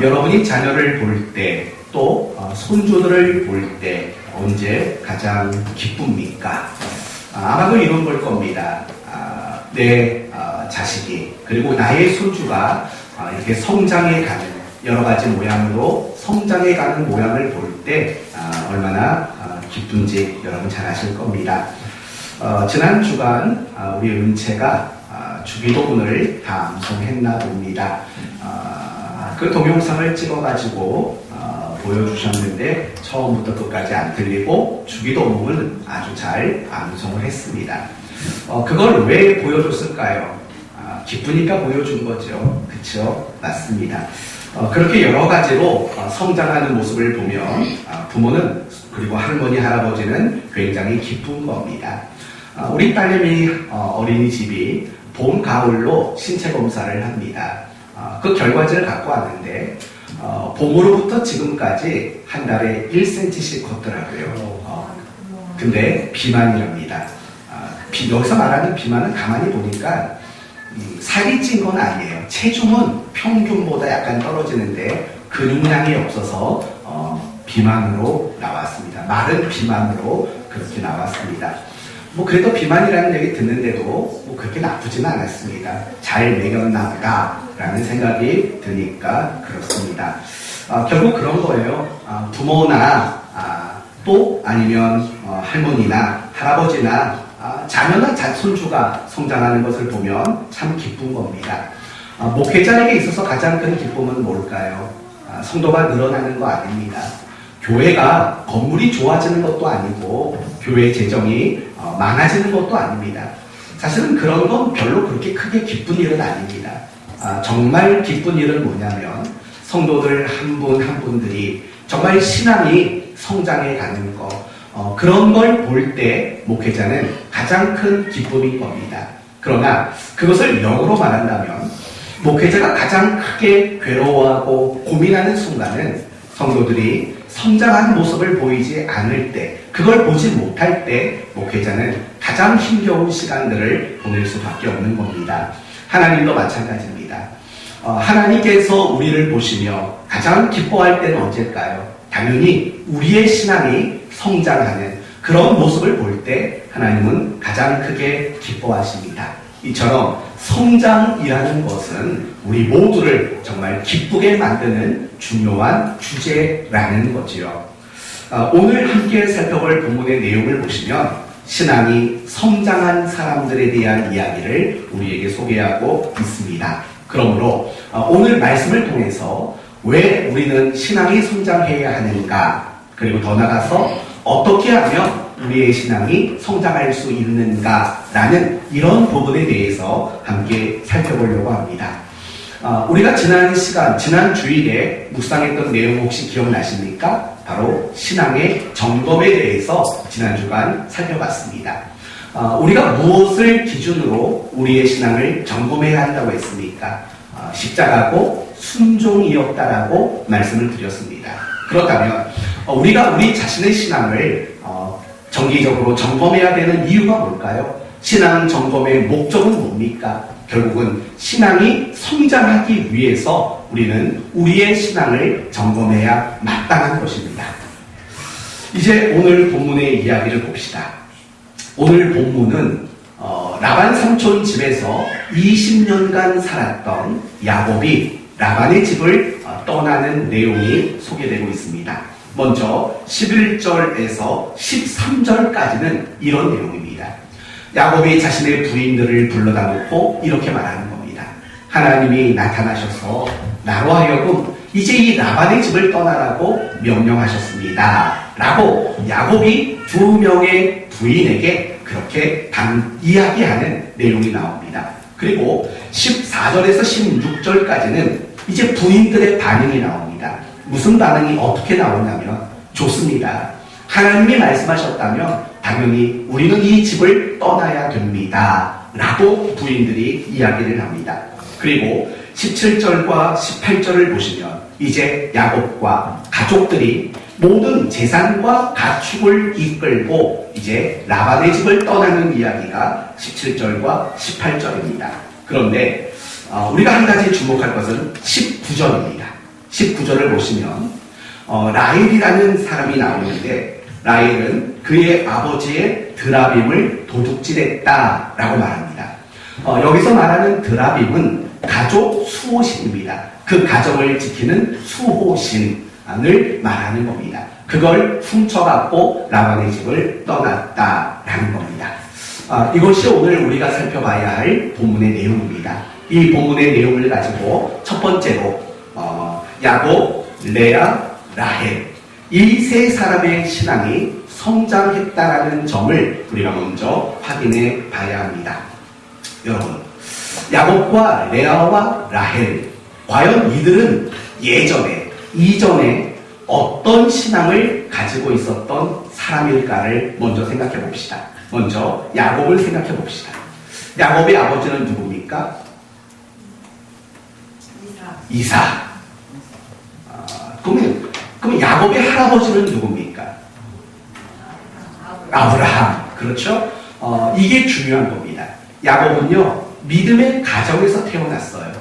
여러분이 자녀를 볼 때, 또 손주들을 볼 때 언제 가장 기쁩니까? 아마도 이런 걸 겁니다. 내 자식이, 그리고 나의 손주가 이렇게 성장해 가는, 여러 가지 모양으로 성장해 가는 모양을 볼 때 얼마나 기쁜지 여러분 잘 아실 겁니다. 지난 주간 우리 은채가 주기도문을 다 암송했나 봅니다. 그 동영상을 찍어가지고 보여주셨는데 처음부터 끝까지 안 들리고 주기도문은 아주 잘 암송을 했습니다. 그걸 왜 보여줬을까요? 기쁘니까 보여준 거죠. 그쵸? 맞습니다. 그렇게 여러 가지로 성장하는 모습을 보면 부모는, 그리고 할머니, 할아버지는 굉장히 기쁜 겁니다. 우리 딸내미 어린이집이 봄, 가을로 신체 검사를 합니다. 그 결과지를 갖고 왔는데 봄으로부터 지금까지 한 달에 1cm씩 걷더라고요. 근데 비만이랍니다. 여기서 말하는 비만은 가만히 보니까 살이 찐 건 아니에요. 체중은 평균보다 약간 떨어지는데 근육량이 없어서 비만으로 나왔습니다. 마른 비만으로 그렇게 나왔습니다. 그래도 비만이라는 얘기 듣는데도 그렇게 나쁘지는 않았습니다. 잘 먹였나 보다라는 생각이 드니까 그렇습니다. 결국 그런 거예요. 부모나 또 아니면 할머니나 할아버지나 자녀나 손주가 성장하는 것을 보면 참 기쁜 겁니다. 목회자에게 있어서 가장 큰 기쁨은 뭘까요? 성도가 늘어나는 거 아닙니다. 교회가 건물이 좋아지는 것도 아니고 교회 재정이 많아지는 것도 아닙니다. 사실은 그런 건 별로 그렇게 크게 기쁜 일은 아닙니다. 정말 기쁜 일은 뭐냐면 성도들 한 분 한 분들이 정말 신앙이 성장해 가는 거, 그런 걸 볼 때 목회자는 가장 큰 기쁨인 겁니다. 그러나 그것을 역으로 말한다면 목회자가 가장 크게 괴로워하고 고민하는 순간은 성도들이 성장하는 모습을 보이지 않을 때, 그걸 보지 못할 때 목회자는 가장 힘겨운 시간들을 보낼 수밖에 없는 겁니다. 하나님도 마찬가지입니다. 하나님께서 우리를 보시며 가장 기뻐할 때는 언제일까요? 당연히 우리의 신앙이 성장하는 그런 모습을 볼 때 하나님은 가장 크게 기뻐하십니다. 이처럼 성장이라는 것은 우리 모두를 정말 기쁘게 만드는 중요한 주제라는 거지요. 오늘 함께 살펴볼 본문의 내용을 보시면 신앙이 성장한 사람들에 대한 이야기를 우리에게 소개하고 있습니다. 그러므로 오늘 말씀을 통해서 왜 우리는 신앙이 성장해야 하는가, 그리고 더 나아가서 어떻게 하면 우리의 신앙이 성장할 수 있는가라는 이런 부분에 대해서 함께 살펴보려고 합니다. 우리가 지난 주일에 묵상했던 내용 혹시 기억나십니까? 바로 신앙의 점검에 대해서 지난 주간 살펴봤습니다. 우리가 무엇을 기준으로 우리의 신앙을 점검해야 한다고 했습니까? 십자가고 순종이었다라고 말씀을 드렸습니다. 그렇다면 우리가 우리 자신의 신앙을 정기적으로 점검해야 되는 이유가 뭘까요? 신앙 점검의 목적은 뭡니까? 결국은 신앙이 성장하기 위해서 우리는 우리의 신앙을 점검해야 마땅한 것입니다. 이제 오늘 본문의 이야기를 봅시다. 오늘 본문은 라반 삼촌 집에서 20년간 살았던 야곱이 라반의 집을 떠나는 내용이 소개되고 있습니다. 먼저 11절에서 13절까지는 이런 내용입니다. 야곱이 자신의 부인들을 불러다 놓고 이렇게 말하는 겁니다. 하나님이 나타나셔서 나로 하여금 이제 이 라반의 집을 떠나라고 명령하셨습니다. 라고 야곱이 2명의 부인에게 그렇게 이야기하는 내용이 나옵니다. 그리고 14절에서 16절까지는 이제 부인들의 반응이 나옵니다. 무슨 반응이 어떻게 나오냐면 좋습니다. 하나님이 말씀하셨다면 당연히 우리는 이 집을 떠나야 됩니다. 라고 부인들이 이야기를 합니다. 그리고 17절과 18절을 보시면 이제 야곱과 가족들이 모든 재산과 가축을 이끌고 이제 라반의 집을 떠나는 이야기가 17절과 18절입니다. 그런데 우리가 한 가지 주목할 것은 19절입니다. 19절을 보시면 라헬이라는 사람이 나오는데 라헬은 그의 아버지의 드라빔을 도둑질했다라고 말합니다. 여기서 말하는 드라빔은 가족 수호신입니다. 그 가정을 지키는 수호신을 말하는 겁니다. 그걸 훔쳐갖고 라반의 집을 떠났다라는 겁니다. 이것이 오늘 우리가 살펴봐야 할 본문의 내용입니다. 이 본문의 내용을 가지고 첫 번째로 야곱, 레아, 라헬 이 세 사람의 신앙이 성장했다라는 점을 우리가 먼저 확인해 봐야 합니다. 여러분, 야곱과 레아와 라헬 과연 이들은 이전에 어떤 신앙을 가지고 있었던 사람일까를 먼저 생각해 봅시다. 먼저 야곱을 생각해 봅시다. 야곱의 아버지는 누굽니까? 이삭. 그럼 야곱의 할아버지는 누굽니까? 아브라함. 그렇죠? 이게 중요한 겁니다. 야곱은요, 믿음의 가정에서 태어났어요.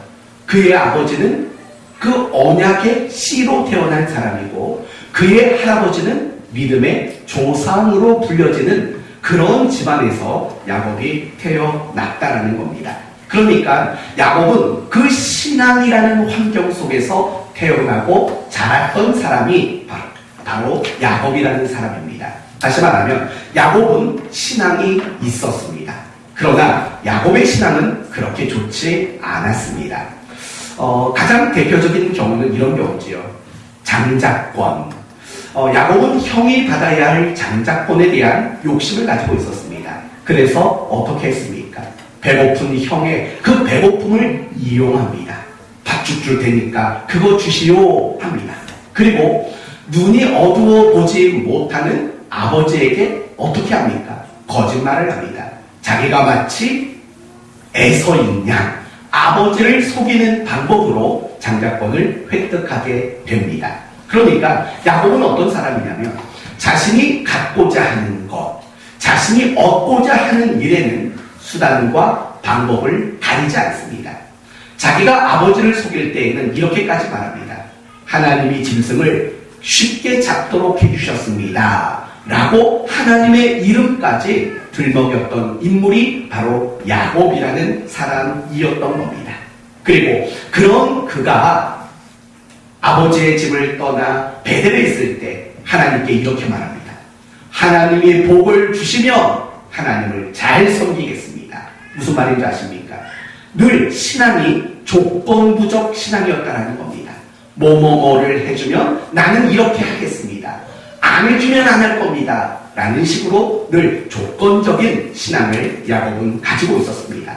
그의 아버지는 그 언약의 씨로 태어난 사람이고, 그의 할아버지는 믿음의 조상으로 불려지는 그런 집안에서 야곱이 태어났다라는 겁니다. 그러니까 야곱은 그 신앙이라는 환경 속에서 태어나고 자랐던 사람이 바로 야곱이라는 사람입니다. 다시 말하면 야곱은 신앙이 있었습니다. 그러나 야곱의 신앙은 그렇게 좋지 않았습니다. 가장 대표적인 경우는 이런 경우지요. 장자권. 야곱은 형이 받아야 할 장자권에 대한 욕심을 가지고 있었습니다. 그래서 어떻게 했습니까? 배고픈 형의 그 배고픔을 이용합니다. 밥 줄 테니까 그거 주시오 합니다. 그리고 눈이 어두워 보지 못하는 아버지에게 어떻게 합니까? 거짓말을 합니다. 자기가 마치 애서인 양 아버지를 속이는 방법으로 장자권을 획득하게 됩니다. 그러니까 야곱은 어떤 사람이냐면 자신이 갖고자 하는 것, 자신이 얻고자 하는 일에는 수단과 방법을 가리지 않습니다. 자기가 아버지를 속일 때에는 이렇게까지 말합니다. 하나님이 짐승을 쉽게 잡도록 해주셨습니다. 라고 하나님의 이름까지 들먹였던 인물이 바로 야곱이라는 사람이었던 겁니다. 그리고 그런 그가 아버지의 집을 떠나 베델에 있을 때 하나님께 이렇게 말합니다. 하나님이 복을 주시면 하나님을 잘 섬기겠습니다. 무슨 말인지 아십니까? 늘 신앙이 조건부적 신앙이었다라는 겁니다. 뭐뭐뭐를 해주면 나는 이렇게 하겠습니다. 안 해주면 안 할 겁니다. 라는 식으로 늘 조건적인 신앙을 야곱은 가지고 있었습니다.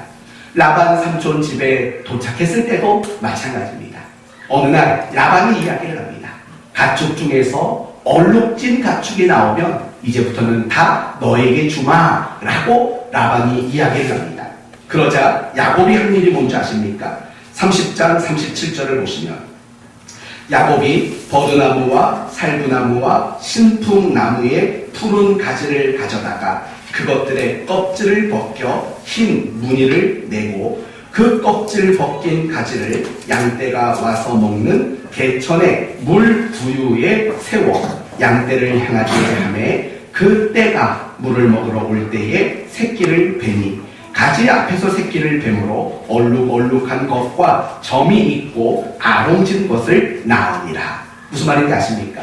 라반 삼촌 집에 도착했을 때도 마찬가지입니다. 어느 날 라반이 이야기를 합니다. 가축 중에서 얼룩진 가축이 나오면 이제부터는 다 너에게 주마 라고 라반이 이야기를 합니다. 그러자 야곱이 한 일이 뭔지 아십니까? 30장 37절을 보시면 야곱이 버드나무와 살구나무와 신풍나무의 푸른 가지를 가져다가 그것들의 껍질을 벗겨 흰 무늬를 내고 그 껍질 벗긴 가지를 양떼가 와서 먹는 개천의 물 부유에 세워 양떼를 향하게 하매 그 떼가 물을 먹으러 올 때에 새끼를 베니 가지 앞에서 새끼를 뱀으로 얼룩얼룩한 것과 점이 있고 아롱진 것을 낳으니라. 무슨 말인지 아십니까?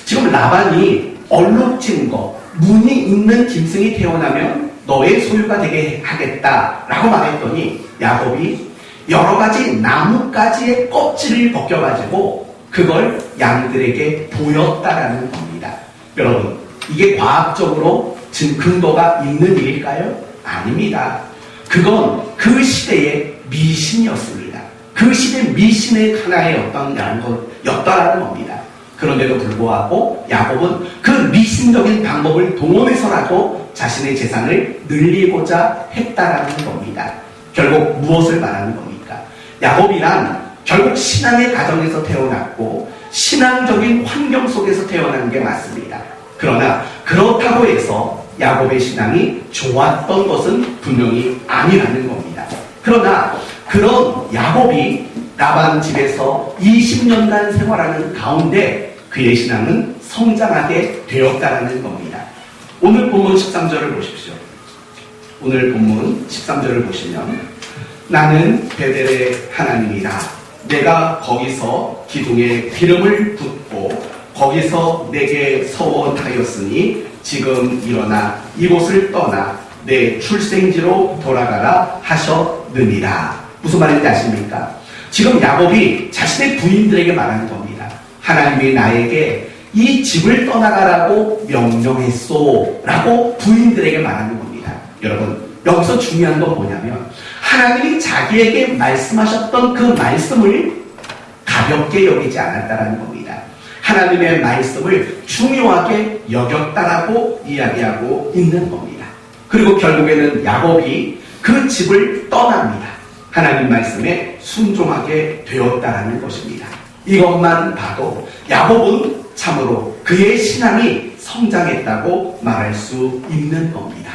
지금 라반이 얼룩진 것, 무늬 있는 짐승이 태어나면 너의 소유가 되게 하겠다라고 말했더니 야곱이 여러 가지 나뭇가지의 껍질을 벗겨가지고 그걸 양들에게 보였다라는 겁니다. 여러분, 이게 과학적으로 증거가 있는 일일까요? 아닙니다. 그건 그 시대의 미신이었습니다. 그 시대 미신의 하나의 였다라는 겁니다. 그런데도 불구하고 야곱은 그 미신적인 방법을 동원해서라도 자신의 재산을 늘리고자 했다라는 겁니다. 결국 무엇을 말하는 겁니까? 야곱이란 결국 신앙의 가정에서 태어났고 신앙적인 환경 속에서 태어난 게 맞습니다. 그러나 그렇다고 해서 야곱의 신앙이 좋았던 것은 분명히 아니라는 겁니다. 그러나 그런 야곱이 라반 집에서 20년간 생활하는 가운데 그의 신앙은 성장하게 되었다는 겁니다. 오늘 본문 13절을 보십시오. 오늘 본문 13절을 보시면 나는 베델의 하나님이라. 내가 거기서 기둥에 기름을 붓고 거기서 내게 서원하였으니 지금 일어나 이곳을 떠나 내 출생지로 돌아가라 하셨느니라. 무슨 말인지 아십니까? 지금 야곱이 자신의 부인들에게 말하는 겁니다. 하나님이 나에게 이 집을 떠나가라고 명령했소 라고 부인들에게 말하는 겁니다. 여러분, 여기서 중요한 건 뭐냐면 하나님이 자기에게 말씀하셨던 그 말씀을 가볍게 여기지 않았다는 겁니다. 하나님의 말씀을 중요하게 여겼다라고 이야기하고 있는 겁니다. 그리고 결국에는 야곱이 그 집을 떠납니다. 하나님 말씀에 순종하게 되었다라는 것입니다. 이것만 봐도 야곱은 참으로 그의 신앙이 성장했다고 말할 수 있는 겁니다.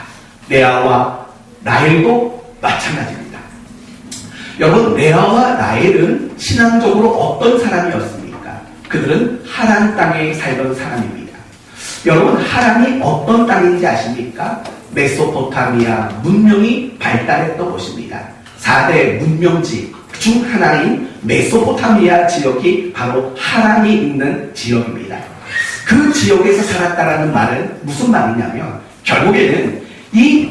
레아와 라헬도 마찬가지입니다. 여러분, 레아와 라헬은 신앙적으로 어떤 사람이었습니까? 그들은 하란 땅에 살던 사람입니다. 여러분, 하란이 어떤 땅인지 아십니까? 메소포타미아 문명이 발달했던 곳입니다. 4대 문명지 중 하나인 메소포타미아 지역이 바로 하란이 있는 지역입니다. 그 지역에서 살았다라는 말은 무슨 말이냐면 결국에는 이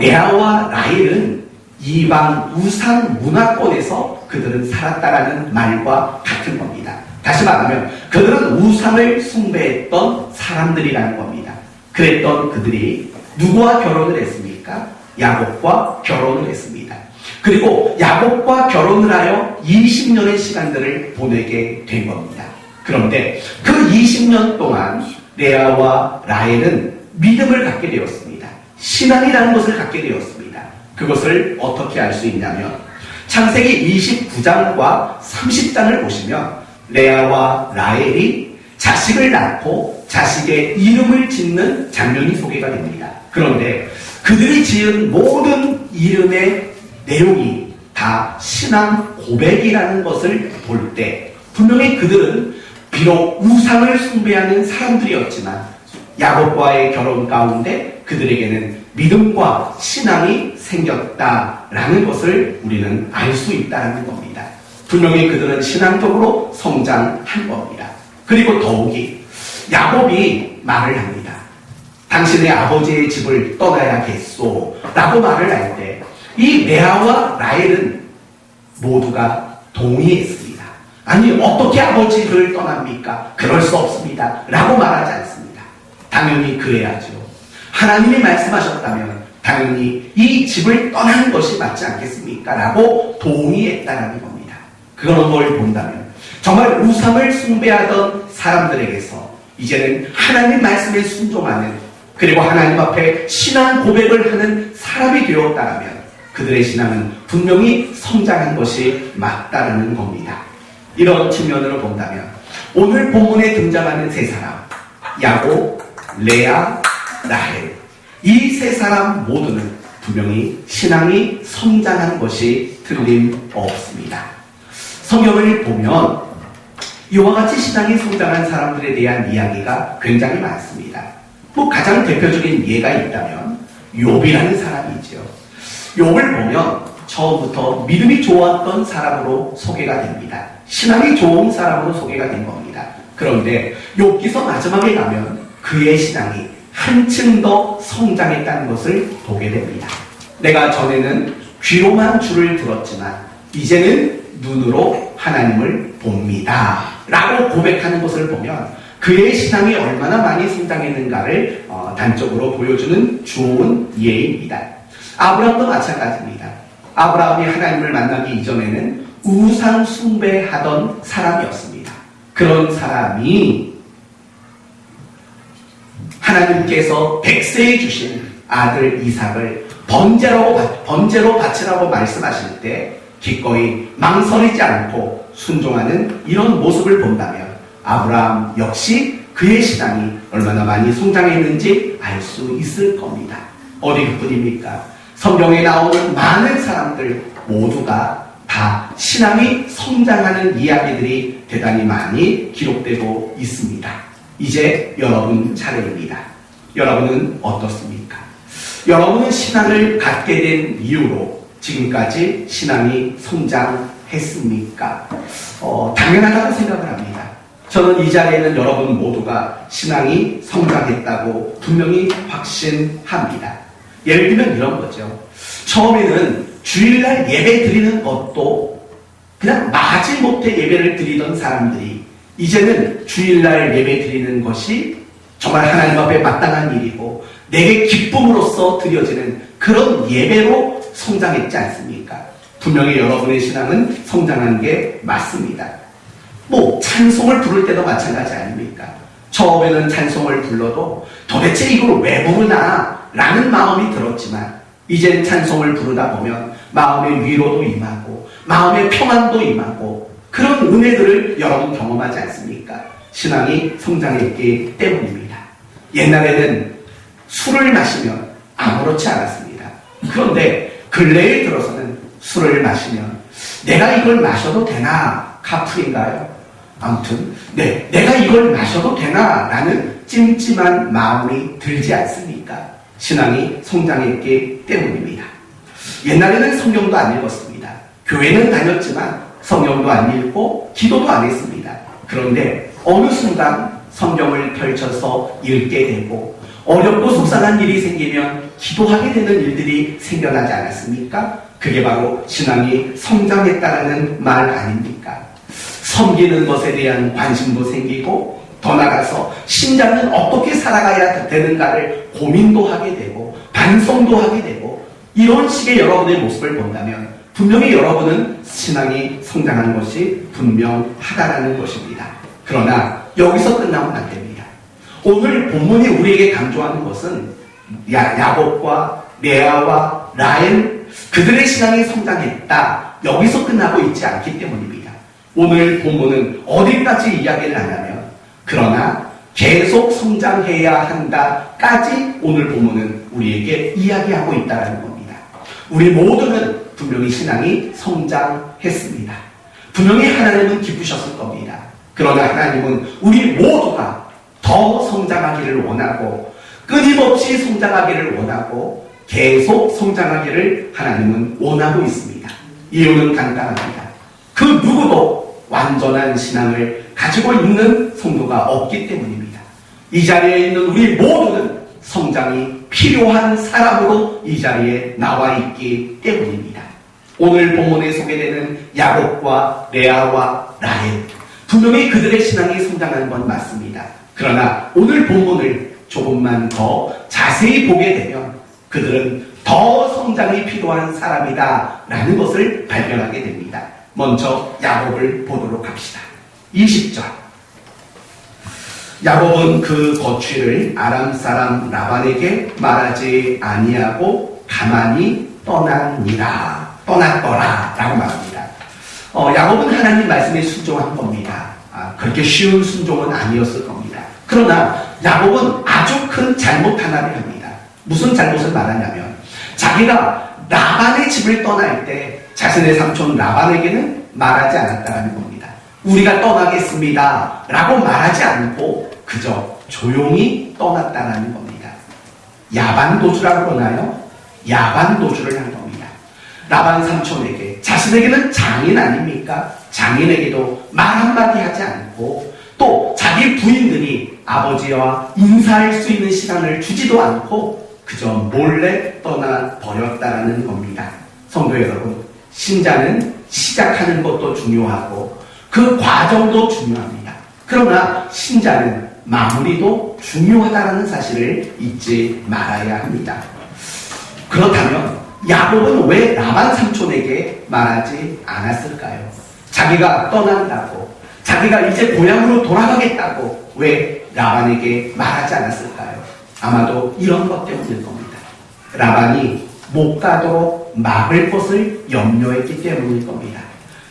레아와 라헬은 이방 우상 문화권에서 그들은 살았다라는 말과 같은 겁니다. 다시 말하면 그들은 우상을 숭배했던 사람들이라는 겁니다. 그랬던 그들이 누구와 결혼을 했습니까? 야곱과 결혼을 했습니다. 그리고 야곱과 결혼을 하여 20년의 시간들을 보내게 된 겁니다. 그런데 그 20년 동안 레아와 라헬은 믿음을 갖게 되었습니다. 신앙이라는 것을 갖게 되었습니다. 그것을 어떻게 알 수 있냐면 창세기 29장과 30장을 보시면 레아와 라헬이 자식을 낳고 자식의 이름을 짓는 장면이 소개가 됩니다. 그런데 그들이 지은 모든 이름의 내용이 다 신앙 고백이라는 것을 볼 때 분명히 그들은 비록 우상을 숭배하는 사람들이었지만 야곱과의 결혼 가운데 그들에게는 믿음과 신앙이 생겼다라는 것을 우리는 알 수 있다는 겁니다. 분명히 그들은 신앙적으로 성장한 겁니다. 그리고 더욱이 야곱이 말을 합니다. 당신의 아버지의 집을 떠나야겠소 라고 말을 할 때 이 레아와 라헬은 모두가 동의했습니다. 아니 어떻게 아버지를 떠납니까? 그럴 수 없습니다 라고 말하지 않습니다. 당연히 그래야죠. 하나님이 말씀하셨다면 당연히 이 집을 떠나는 것이 맞지 않겠습니까? 라고 동의했다는 겁니다. 그런 걸 본다면 정말 우상을 숭배하던 사람들에게서 이제는 하나님 말씀에 순종하는 그리고 하나님 앞에 신앙 고백을 하는 사람이 되었다면 그들의 신앙은 분명히 성장한 것이 맞다는 겁니다. 이런 측면으로 본다면 오늘 본문에 등장하는 세 사람 야곱, 레아, 라헬 이 세 사람 모두는 분명히 신앙이 성장한 것이 틀림없습니다. 성경을 보면 이와 같이 신앙이 성장한 사람들에 대한 이야기가 굉장히 많습니다. 가장 대표적인 예가 있다면 욥이라는 사람이죠. 욥을 보면 처음부터 믿음이 좋았던 사람으로 소개가 됩니다. 신앙이 좋은 사람으로 소개가 된 겁니다. 그런데 욥기서 마지막에 가면 그의 신앙이 한층 더 성장했다는 것을 보게 됩니다. 내가 전에는 귀로만 주를 들었지만 이제는 눈으로 하나님을 봅니다 라고 고백하는 것을 보면 그의 신앙이 얼마나 많이 성장했는가를 단적으로 보여주는 좋은 예입니다. 아브라함도 마찬가지입니다. 아브라함이 하나님을 만나기 이전에는 우상 숭배하던 사람이었습니다. 그런 사람이 하나님께서 백세에 주신 아들 이삭을 번제로 바치라고 말씀하실 때 기꺼이 망설이지 않고 순종하는 이런 모습을 본다면 아브라함 역시 그의 신앙이 얼마나 많이 성장했는지 알 수 있을 겁니다. 어디 그뿐입니까? 성경에 나오는 많은 사람들 모두가 다 다 신앙이 성장하는 이야기들이 대단히 많이 기록되고 있습니다. 이제 여러분 차례입니다. 여러분은 어떻습니까? 여러분은 신앙을 갖게 된 이유로 지금까지 신앙이 성장했습니까? 당연하다고 생각을 합니다. 저는 이 자리에 있는 여러분 모두가 신앙이 성장했다고 분명히 확신합니다. 예를 들면 이런 거죠. 처음에는 주일날 예배 드리는 것도 그냥 마지못해 예배를 드리던 사람들이 이제는 주일날 예배 드리는 것이 정말 하나님 앞에 마땅한 일이고 내게 기쁨으로써 드려지는 그런 예배로 성장했지 않습니까? 분명히 여러분의 신앙은 성장한 게 맞습니다. 찬송을 부를 때도 마찬가지 아닙니까? 처음에는 찬송을 불러도 도대체 이걸 왜 부르나 라는 마음이 들었지만 이젠 찬송을 부르다 보면 마음의 위로도 임하고 마음의 평안도 임하고 그런 은혜들을 여러분 경험하지 않습니까? 신앙이 성장했기 때문입니다. 옛날에는 술을 마시면 아무렇지 않았습니다. 그런데 근래에 들어서는 술을 마시면 내가 이걸 마셔도 되나 카풀인가요? 아무튼 내가 이걸 마셔도 되나 라는 찜찜한 마음이 들지 않습니까? 신앙이 성장했기 때문입니다. 옛날에는 성경도 안 읽었습니다. 교회는 다녔지만 성경도 안 읽고 기도도 안 했습니다. 그런데 어느 순간 성경을 펼쳐서 읽게 되고 어렵고 속상한 일이 생기면 기도하게 되는 일들이 생겨나지 않았습니까? 그게 바로 신앙이 성장했다는 말 아닙니까? 섬기는 것에 대한 관심도 생기고 더 나아가서 신자는 어떻게 살아가야 되는가를 고민도 하게 되고 반성도 하게 되고 이런 식의 여러분의 모습을 본다면 분명히 여러분은 신앙이 성장한 것이 분명하다라는 것입니다. 그러나 여기서 끝나면 안 됩니다. 오늘 본문이 우리에게 강조하는 것은 야곱과 레아와 라헬 그들의 신앙이 성장했다. 여기서 끝나고 있지 않기 때문입니다. 오늘 본문은 어디까지 이야기를 안 하면 그러나 계속 성장해야 한다까지 오늘 본문은 우리에게 이야기하고 있다는 겁니다. 우리 모두는 분명히 신앙이 성장했습니다. 분명히 하나님은 기쁘셨을 겁니다. 그러나 하나님은 우리 모두가 더 성장하기를 원하고 끊임없이 성장하기를 원하고 계속 성장하기를 하나님은 원하고 있습니다. 이유는 간단합니다. 그 누구도 완전한 신앙을 가지고 있는 성도가 없기 때문입니다. 이 자리에 있는 우리 모두는 성장이 필요한 사람으로 이 자리에 나와 있기 때문입니다. 오늘 본문에 소개되는 야곱과 레아와 라헬 분명히 그들의 신앙이 성장하는 건 맞습니다. 그러나 오늘 본문을 조금만 더 자세히 보게 되면 그들은 더 성장이 필요한 사람이다 라는 것을 발견하게 됩니다. 먼저 야곱을 보도록 합시다. 20절 야곱은 그 거취를 아람 사람 라반에게 말하지 아니하고 가만히 떠났더라 라고 말합니다. 야곱은 하나님 말씀에 순종한 겁니다. 그렇게 쉬운 순종은 아니었을 겁니다. 그러나 야곱은 아주 큰 잘못 하나를 합니다. 무슨 잘못을 말하냐면 자기가 라반의 집을 떠날 때 자신의 삼촌 라반에게는 말하지 않았다는 겁니다. 우리가 떠나겠습니다 라고 말하지 않고 그저 조용히 떠났다는 겁니다. 야반도주라고 그러나요? 야반도주를 한 겁니다. 라반 삼촌에게 자신에게는 장인 아닙니까? 장인에게도 말 한마디 하지 않고 또 자기 부인들이 아버지와 인사할 수 있는 시간을 주지도 않고 그저 몰래 떠나버렸다는 겁니다. 성도 여러분, 신자는 시작하는 것도 중요하고 그 과정도 중요합니다. 그러나 신자는 마무리도 중요하다는 사실을 잊지 말아야 합니다. 그렇다면 야곱은 왜 라반 삼촌에게 말하지 않았을까요? 자기가 떠난다고, 자기가 이제 고향으로 돌아가겠다고 왜 라반에게 말하지 않았을까요? 아마도 이런 것 때문일 겁니다. 라반이 못 가도록 막을 것을 염려했기 때문일 겁니다.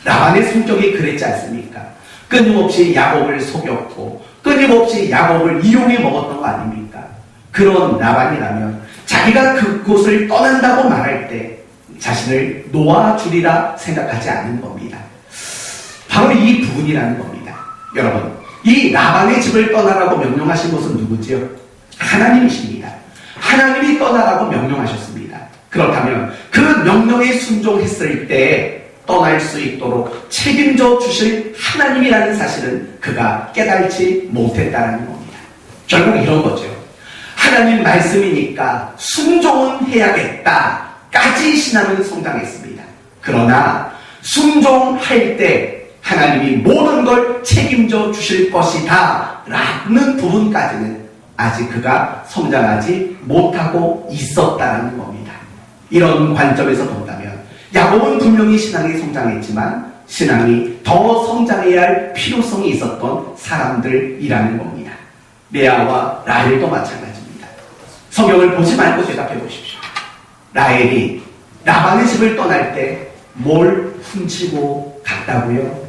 라반의 성격이 그랬지 않습니까? 끊임없이 야곱을 속였고 끊임없이 야곱을 이용해 먹었던 거 아닙니까? 그런 라반이라면 자기가 그곳을 떠난다고 말할 때 자신을 놓아주리라 생각하지 않는 겁니다. 바로 이 부분이라는 겁니다. 여러분, 이 라반의 집을 떠나라고 명령하신 것은 누구지요? 하나님이십니다. 하나님이 떠나라고 명령하셨습니다. 그렇다면 그 명령에 순종했을 때 떠날 수 있도록 책임져 주실 하나님이라는 사실은 그가 깨달지 못했다는 겁니다. 결국 이런 거죠. 하나님 말씀이니까 순종은 해야겠다까지 신앙은 성장했습니다. 그러나 순종할 때 하나님이 모든 걸 책임져 주실 것이다 라는 부분까지는 아직 그가 성장하지 못하고 있었다는 겁니다. 이런 관점에서 본다면 야곱은 분명히 신앙이 성장했지만 신앙이 더 성장해야 할 필요성이 있었던 사람들이라는 겁니다. 레아와 라헬도 마찬가지입니다. 성경을 보지 말고 대답해 보십시오. 라헬이 라반의 집을 떠날 때 뭘 훔치고 갔다고요?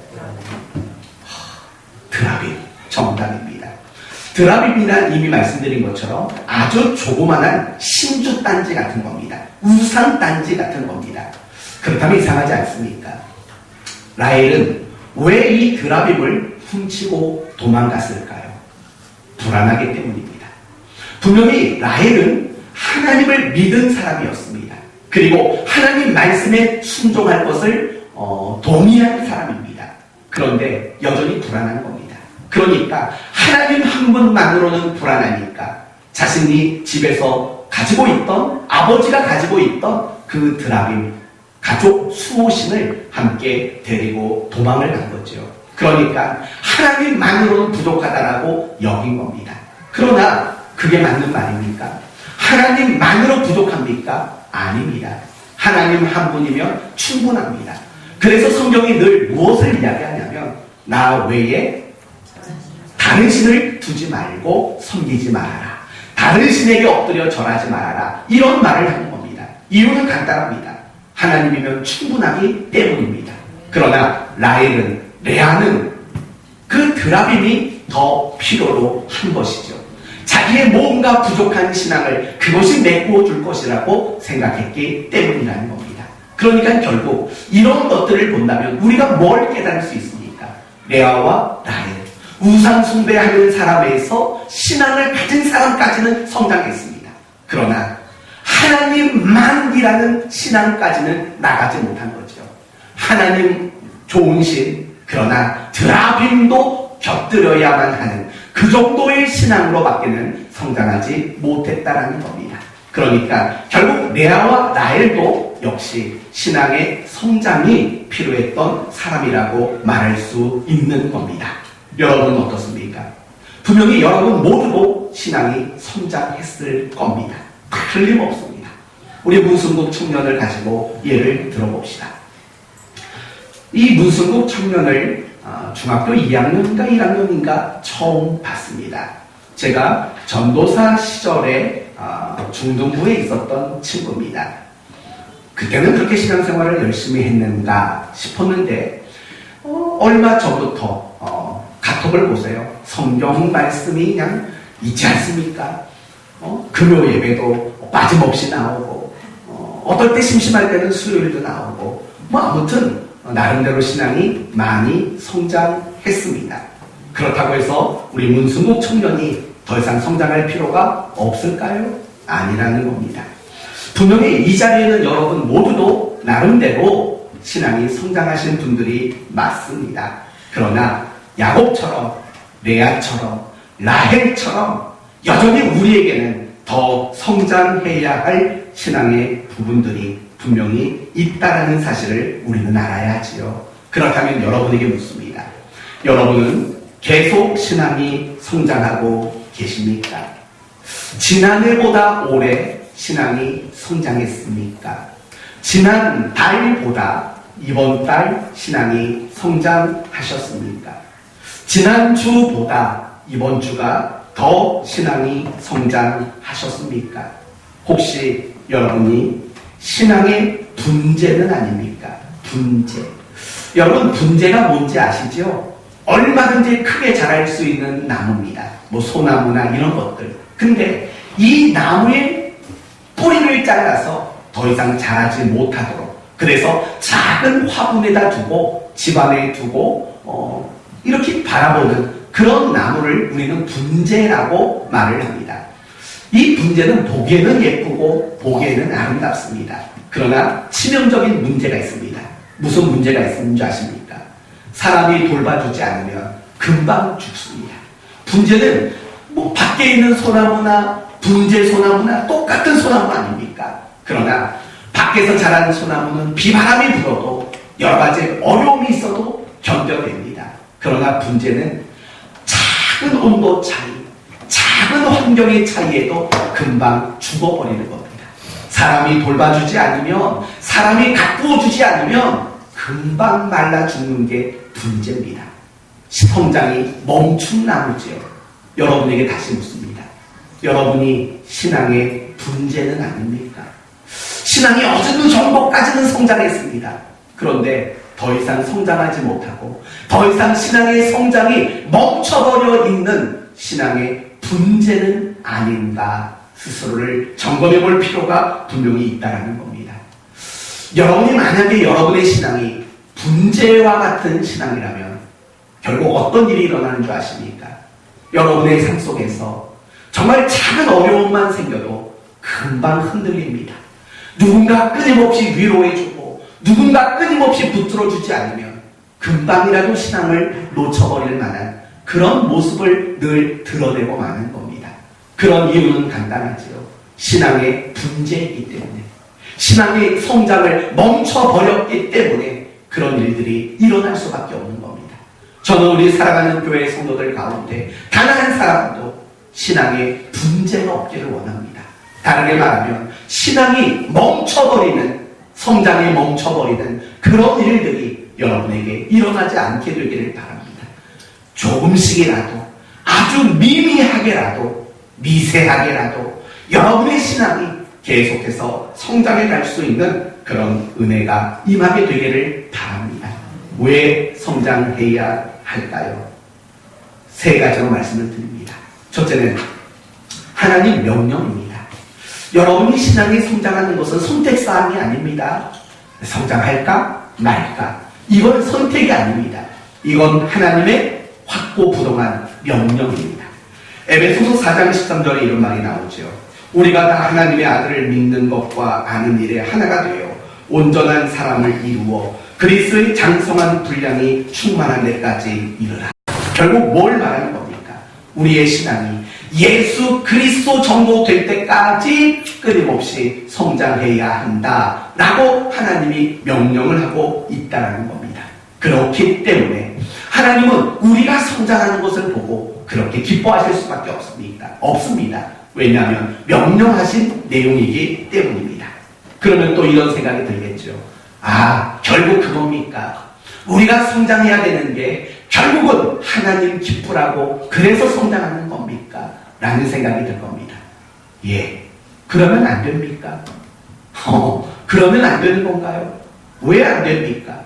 드라빔, 정답입니다. 드라빔이란 이미 말씀드린 것처럼 아주 조그만한 신주 단지 같은 겁니다. 우상 단지 같은 겁니다. 그렇다면 이상하지 않습니까? 라헬은 왜 이 드라빔을 훔치고 도망갔을까요? 불안하기 때문입니다. 분명히 라헬은 하나님을 믿은 사람이었습니다. 그리고 하나님 말씀에 순종할 것을 동의한 사람입니다. 그런데 여전히 불안한 겁니다. 그러니까 하나님 한 분만으로는 불안하니까 자신이 집에서 가지고 있던, 아버지가 가지고 있던 그 드라빔 가족 수호신을 함께 데리고 도망을 간 거죠. 그러니까 하나님만으로는 부족하다라고 여긴 겁니다. 그러나 그게 맞는 말입니까? 하나님만으로 부족합니까? 아닙니다. 하나님 한 분이면 충분합니다. 그래서 성경이 늘 무엇을 이야기하냐면 나 외에 다른 신을 두지 말고 섬기지 말아라. 다른 신에게 엎드려 절하지 말아라. 이런 말을 하는 겁니다. 이유는 간단합니다. 하나님이면 충분하기 때문입니다. 그러나 라헬은, 레아는 그 드라빔이 더 필요로 한 것이죠. 자기의 뭔가 부족한 신앙을 그것이 메꾸어 줄 것이라고 생각했기 때문이라는 겁니다. 그러니까 결국 이런 것들을 본다면 우리가 뭘 깨달을 수 있습니까? 레아와 라헬, 우상 숭배하는 사람에서 신앙을 가진 사람까지는 성장했습니다. 그러나 하나님만이라는 신앙까지는 나가지 못한 거죠. 하나님 좋은 신, 그러나 드라빔도 곁들여야만 하는 그 정도의 신앙으로밖에는 성장하지 못했다라는 겁니다. 그러니까 결국 레아와 라헬도 역시 신앙의 성장이 필요했던 사람이라고 말할 수 있는 겁니다. 여러분은 어떻습니까? 분명히 여러분 모두도 신앙이 성장했을 겁니다. 틀림없습니다. 우리 문승국 청년을 가지고 예를 들어봅시다. 이 문승국 청년을 중학교 2학년인가 1학년인가 처음 봤습니다. 제가 전도사 시절에 중등부에 있었던 친구입니다. 그때는 그렇게 신앙생활을 열심히 했는가 싶었는데 얼마 전부터 카톡을 보세요. 성경 말씀이 그냥 있지 않습니까? 금요 예배도 빠짐없이 나오고 어떨 때 심심할 때는 수요일도 나오고 아무튼 나름대로 신앙이 많이 성장했습니다. 그렇다고 해서 우리 문승국 청년이 더 이상 성장할 필요가 없을까요? 아니라는 겁니다. 분명히 이 자리에는 여러분 모두도 나름대로 신앙이 성장하신 분들이 맞습니다. 그러나 야곱처럼, 레아처럼, 라헬처럼 여전히 우리에게는 더 성장해야 할 신앙의 부분들이 분명히 있다는 사실을 우리는 알아야 하지요. 그렇다면 여러분에게 묻습니다. 여러분은 계속 신앙이 성장하고 계십니까? 지난해보다 올해 신앙이 성장했습니까? 지난 달보다 이번 달 신앙이 성장하셨습니까? 지난주보다 이번 주가 더 신앙이 성장하셨습니까? 혹시 여러분이 신앙의 분재는 아닙니까? 분재. 여러분 분재가 뭔지 아시죠? 얼마든지 크게 자랄 수 있는 나무입니다. 소나무나 이런 것들. 근데 이 나무의 뿌리를 잘라서 더 이상 자라지 못하도록, 그래서 작은 화분에다 두고 집안에 두고 이렇게 바라보는 그런 나무를 우리는 분재라고 말을 합니다. 이 분재는 보기에는 예쁘고 보기에는 아름답습니다. 그러나 치명적인 문제가 있습니다. 무슨 문제가 있는 줄 아십니까? 사람이 돌봐주지 않으면 금방 죽습니다. 분재는 뭐 밖에 있는 소나무나 분재 소나무나 똑같은 소나무 아닙니까? 그러나 밖에서 자라는 소나무는 비바람이 불어도 여러 가지 어려움이 있어도 견뎌냅니다. 그러나 분재는 작은 온도 차이, 작은 환경의 차이에도 금방 죽어버리는 겁니다. 사람이 돌봐주지 않으면, 사람이 가꾸어주지 않으면 금방 말라 죽는 게 분재입니다. 성장이 멈춘 나무지요. 여러분에게 다시 묻습니다. 여러분이 신앙의 분재는 아닙니까? 신앙이 어느 정도까지는 성장했습니다. 그런데 더 이상 성장하지 못하고 더 이상 신앙의 성장이 멈춰버려 있는 신앙의 분재는 아닌가 스스로를 점검해 볼 필요가 분명히 있다는 겁니다. 여러분이 만약에 여러분의 신앙이 분재와 같은 신앙이라면 결국 어떤 일이 일어나는 줄 아십니까? 여러분의 삶 속에서 정말 작은 어려움만 생겨도 금방 흔들립니다. 누군가 끊임없이 위로해주고 누군가 끊임없이 붙들어주지 않으면 금방이라도 신앙을 놓쳐버릴 만한 그런 모습을 늘 드러내고 마는 겁니다. 그런 이유는 간단하지요. 신앙의 분재이기 때문에, 신앙의 성장을 멈춰버렸기 때문에 그런 일들이 일어날 수밖에 없는 겁니다. 저는 우리 살아가는 교회 성도들 가운데 단 한 사람도 신앙의 분재가 없기를 원합니다. 다르게 말하면 신앙이 멈춰버리는, 성장이 멈춰버리는 그런 일들이 여러분에게 일어나지 않게 되기를 바랍니다. 조금씩이라도, 아주 미미하게라도, 미세하게라도 여러분의 신앙이 계속해서 성장해 갈 수 있는 그런 은혜가 임하게 되기를 바랍니다. 왜 성장해야 할까요? 세 가지로 말씀을 드립니다. 첫째는 하나님 명령입니다. 여러분이 신앙이 성장하는 것은 선택사항이 아닙니다. 성장할까 말까, 이건 선택이 아닙니다. 이건 하나님의 확고부동한 명령입니다. 에베소서 4장 13절에 이런 말이 나오죠. 우리가 다 하나님의 아들을 믿는 것과 아는 일에 하나가 되어 온전한 사람을 이루어 그리스도의 장성한 분량이 충만한 데까지 이르라. 결국 뭘 말하는 겁니까? 우리의 신앙이 예수 그리스도 정도 될 때까지 끊임없이 성장해야 한다라고 하나님이 명령을 하고 있다는 겁니다. 그렇기 때문에 하나님은 우리가 성장하는 것을 보고 그렇게 기뻐하실 수밖에 없습니다. 왜냐하면 명령하신 내용이기 때문입니다. 그러면 또 이런 생각이 들겠죠. 결국 그겁니까? 우리가 성장해야 되는 게 결국은 하나님 기쁘라고 그래서 성장하는 겁니까? 라는 생각이 들 겁니다. 그러면 안 됩니까? 그러면 안 되는 건가요? 왜 안 됩니까?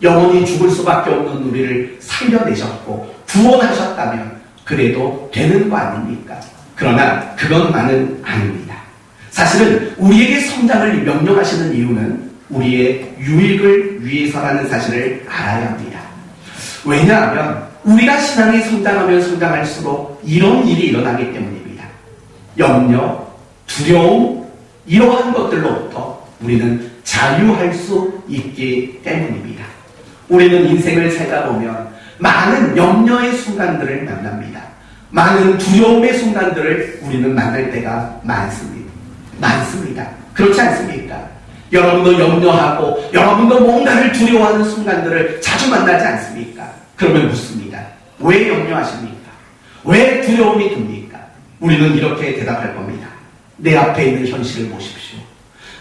영원히 죽을 수밖에 없는 우리를 살려내셨고 구원하셨다면 그래도 되는 거 아닙니까? 그러나 그것만은 아닙니다. 사실은 우리에게 성장을 명령하시는 이유는 우리의 유익을 위해서라는 사실을 알아야 합니다. 왜냐하면 우리가 신앙이 성장하면 성장할수록 이런 일이 일어나기 때문입니다. 염려, 두려움, 이러한 것들로부터 우리는 자유할 수 있기 때문입니다. 우리는 인생을 살다 보면 많은 염려의 순간들을 만납니다. 많은 두려움의 순간들을 우리는 만날 때가 많습니다. 그렇지 않습니까? 여러분도 염려하고 여러분도 뭔가를 두려워하는 순간들을 자주 만나지 않습니까? 그러면 묻습니다. 왜 염려하십니까? 왜 두려움이 듭니까? 우리는 이렇게 대답할 겁니다. 내 앞에 있는 현실을 보십시오.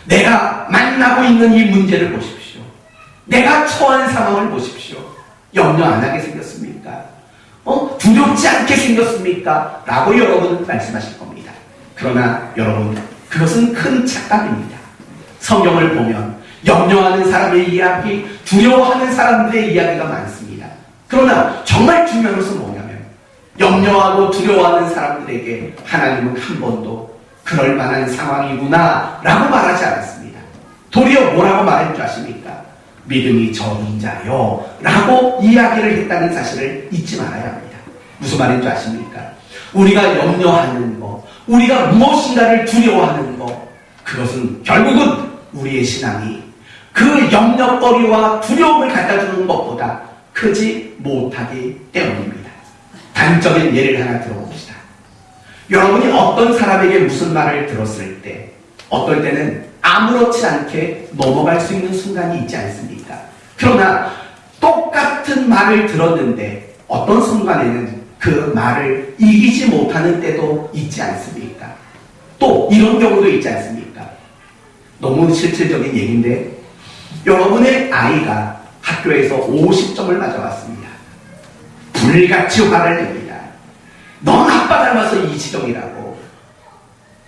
내가 만나고 있는 이 문제를 보십시오. 내가 처한 상황을 보십시오. 염려 안 하게 생겼습니까? 두렵지 않게 생겼습니까? 라고 여러분은 말씀하실 겁니다. 그러나 여러분, 그것은 큰 착각입니다. 성경을 보면 염려하는 사람의 이야기, 두려워하는 사람들의 이야기가 많습니다. 그러나 정말 중요한 것은 뭐냐면 염려하고 두려워하는 사람들에게 하나님은 한 번도 그럴 만한 상황이구나 라고 말하지 않았습니다. 도리어 뭐라고 말할 줄 아십니까? 믿음이 적은 자요 라고 이야기를 했다는 사실을 잊지 말아야 합니다. 무슨 말인 줄 아십니까? 우리가 염려하는 것, 우리가 무엇인가를 두려워하는 것, 그것은 결국은 우리의 신앙이 그 염려거리와 두려움을 갖다주는 것보다 크지 못하기 때문입니다. 단적인 예를 하나 들어봅시다. 여러분이 어떤 사람에게 무슨 말을 들었을 때 어떨 때는 아무렇지 않게 넘어갈 수 있는 순간이 있지 않습니까? 그러나 똑같은 말을 들었는데 어떤 순간에는 그 말을 이기지 못하는 때도 있지 않습니까? 또 이런 경우도 있지 않습니까? 너무 실질적인 얘기인데 여러분의 아이가 학교에서 50점을 맞아왔습니다. 불같이 화를 냅니다. 넌 아빠 닮아서 이 지경이라고.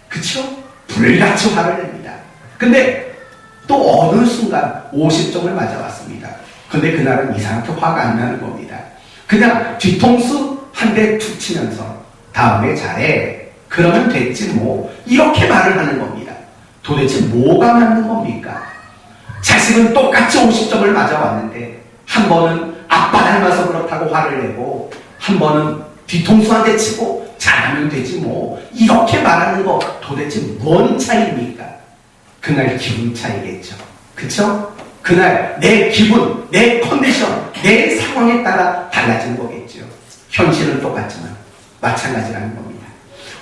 그쵸? 불같이 화를 냅니다. 근데 또 어느 순간 50점을 맞아왔습니다. 근데 그날은 이상하게 화가 안 나는 겁니다. 그냥 뒤통수 한 대 툭 치면서 다음에 잘해. 그러면 됐지 뭐. 이렇게 말을 하는 겁니다. 도대체 뭐가 맞는 겁니까? 자식은 똑같이 50점을 맞아왔는데 한 번은 아빠 닮아서 그렇다고 화를 내고 한 번은 뒤통수 한 대 치고 잘하면 되지 뭐. 이렇게 말하는 거 도대체 뭔 차이입니까? 그날 기분 차이겠죠. 그쵸? 그날 내 기분, 내 컨디션, 내 상황에 따라 달라지는 거겠죠. 현실은 똑같지만 마찬가지라는 겁니다.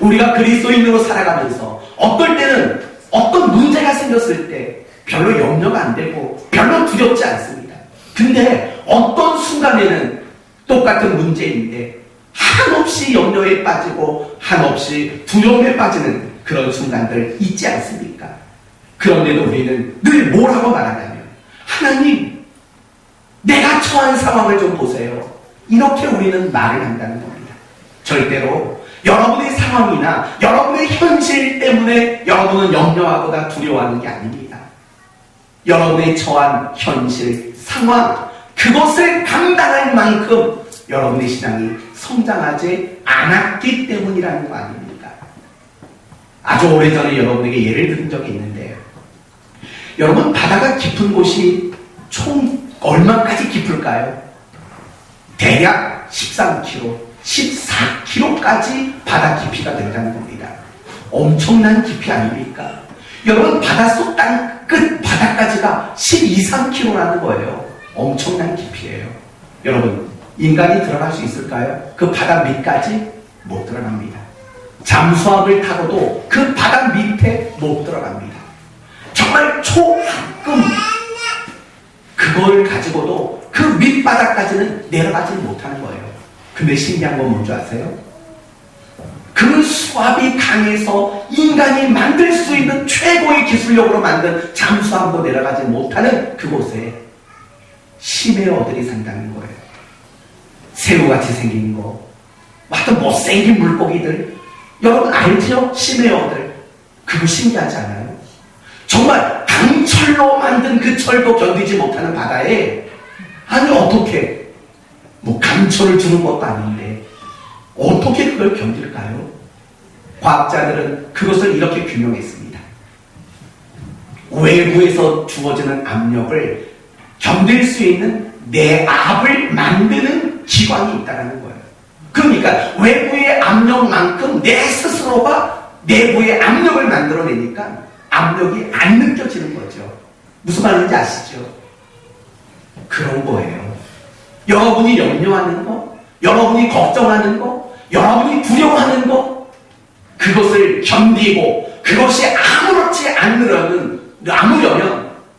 우리가 그리스도인으로 살아가면서 어떨 때는 어떤 문제가 생겼을 때 별로 염려가 안 되고 별로 두렵지 않습니다. 근데 어떤 순간에는 똑같은 문제인데 한없이 염려에 빠지고 한없이 두려움에 빠지는 그런 순간들 있지 않습니까? 그런데도 우리는 늘 뭐라고 말하냐면 하나님, 내가 처한 상황을 좀 보세요. 이렇게 우리는 말을 한다는 겁니다. 절대로 여러분의 상황이나 여러분의 현실 때문에 여러분은 염려하거나 두려워하는 게 아닙니다. 여러분의 처한 현실, 상황, 그것을 감당할 만큼 여러분의 신앙이 성장하지 않았기 때문이라는 거 아닙니까? 아주 오래전에 여러분에게 예를 들은 적이 있는데 여러분 바다가 깊은 곳이 총 얼마까지 깊을까요? 대략 13km, 14km까지 바다 깊이가 된다는 겁니다. 엄청난 깊이 아닙니까? 여러분 바닷속 땅 끝 바다까지가 12, 13km라는 거예요. 엄청난 깊이에요. 여러분 인간이 들어갈 수 있을까요? 그 바다 밑까지 못 들어갑니다. 잠수함을 타고도 그 바다 밑에 못 들어갑니다. 정말 초합금 그걸 가지고도 그 밑바닥까지는 내려가지 못하는 거예요. 근데 신기한 건 뭔지 아세요? 그 수압이 강해서 인간이 만들 수 있는 최고의 기술력으로 만든 잠수함도 내려가지 못하는 그곳에 심해어들이 산다는 거예요. 새우같이 생긴 거, 하여튼 못생긴 물고기들. 여러분 알죠? 심해어들. 그거 신기하지 않아요? 정말 강철로 만든 그 철도 견디지 못하는 바다에 아니 어떻게 뭐 강철을 주는 것도 아닌데 어떻게 그걸 견딜까요? 과학자들은 그것을 이렇게 규명했습니다. 외부에서 주어지는 압력을 견딜 수 있는 내압을 만드는 기관이 있다는 거예요. 그러니까 외부의 압력만큼 내 스스로가 내부의 압력을 만들어내니까 압력이 안 느껴지는 거죠. 무슨 말인지 아시죠? 그런 거예요. 여러분이 염려하는 거, 여러분이 걱정하는 거, 여러분이 두려워하는 거, 그것을 견디고 그것이 아무렇지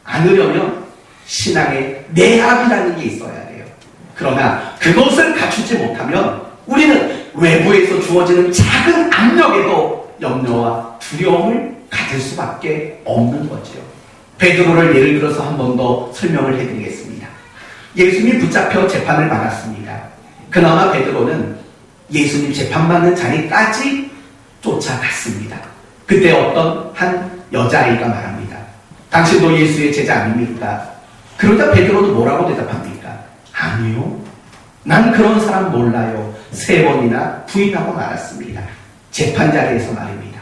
않으려면 신앙의 내압이라는 게 있어야 돼요. 그러나 그것을 갖추지 못하면 우리는 외부에서 주어지는 작은 압력에도 염려와 두려움을 가질 수밖에 없는 거죠. 베드로를 예를 들어서 한 번 더 설명을 해드리겠습니다. 예수님이 붙잡혀 재판을 받았습니다. 그나마 베드로는 예수님 재판받는 자리까지 쫓아갔습니다. 그때 어떤 한 여자아이가 말합니다. 당신도 예수의 제자 아닙니까? 그러자 베드로는 뭐라고 대답합니까? 아니요. 난 그런 사람 몰라요. 3번이나 부인하고 말았습니다. 재판 자리에서 말입니다.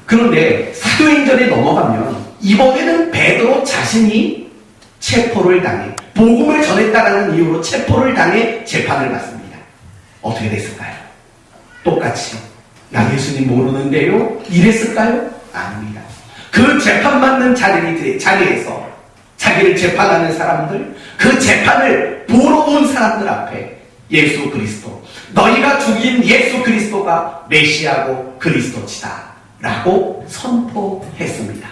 그런데 사도행전에 넘어가면 이번에는 베드로 자신이 체포를 당해 복음을 전했다라는 이유로 체포를 당해 재판을 받습니다. 어떻게 됐을까요? 똑같이 나 예수님 모르는데요? 이랬을까요? 아닙니다. 그 재판받는 자리에서 자기를 재판하는 사람들, 그 재판을 보러 온 사람들 앞에 예수 그리스도, 너희가 죽인 예수 그리스도가 메시아고 그리스도치다 라고 선포했습니다.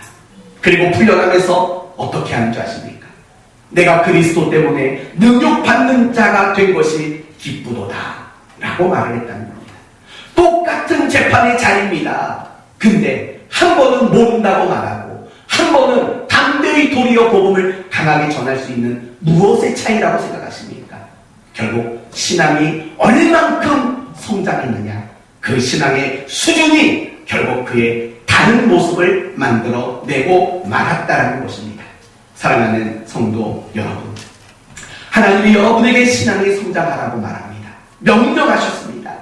그리고 풀려나면서 어떻게 하는 줄 아십니까? 내가 그리스도 때문에 능욕받는 자가 된 것이 기쁘도다 라고 말을 했다는 겁니다. 똑같은 재판의 자리입니다. 근데 한 번은 모른다고 말하고 한 번은 담대히 도리어 복음을 강하게 전할 수 있는 무엇의 차이라고 생각하십니까? 결국 신앙이 얼만큼 성장했느냐, 그 신앙의 수준이 결국 그의 다른 모습을 만들어내고 말았다는 것입니다. 사랑하는 성도 여러분, 하나님이 여러분에게 신앙이 성장하라고 말합니다. 명령하셨습니다.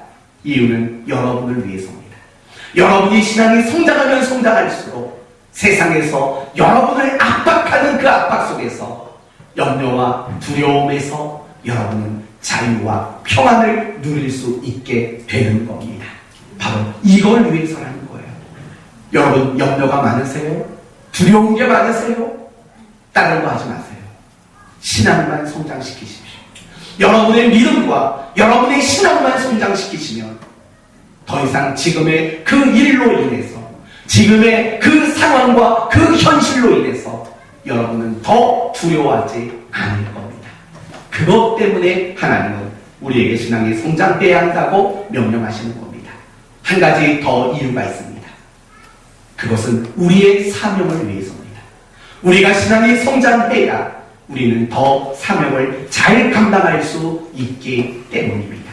이유는 여러분을 위해서입니다. 여러분이 신앙이 성장하면 성장할수록 세상에서 여러분을 압박하는 그 압박 속에서 염려와 두려움에서 여러분은 자유와 평안을 누릴 수 있게 되는 겁니다. 바로 이걸 위해서라는 거예요. 여러분 염려가 많으세요? 두려운 게 많으세요? 다른 거 하지 마세요. 신앙만 성장시키십시오. 여러분의 믿음과 여러분의 신앙만 성장시키시면 더 이상 지금의 그 일로 인해서, 지금의 그 상황과 그 현실로 인해서 여러분은 더 두려워하지 않을 겁니다. 그것 때문에 하나님은 우리에게 신앙이 성장해야 한다고 명령하시는 겁니다. 한 가지 더 이유가 있습니다. 그것은 우리의 사명을 위해서입니다. 우리가 신앙이 성장해야 우리는 더 사명을 잘 감당할 수 있기 때문입니다.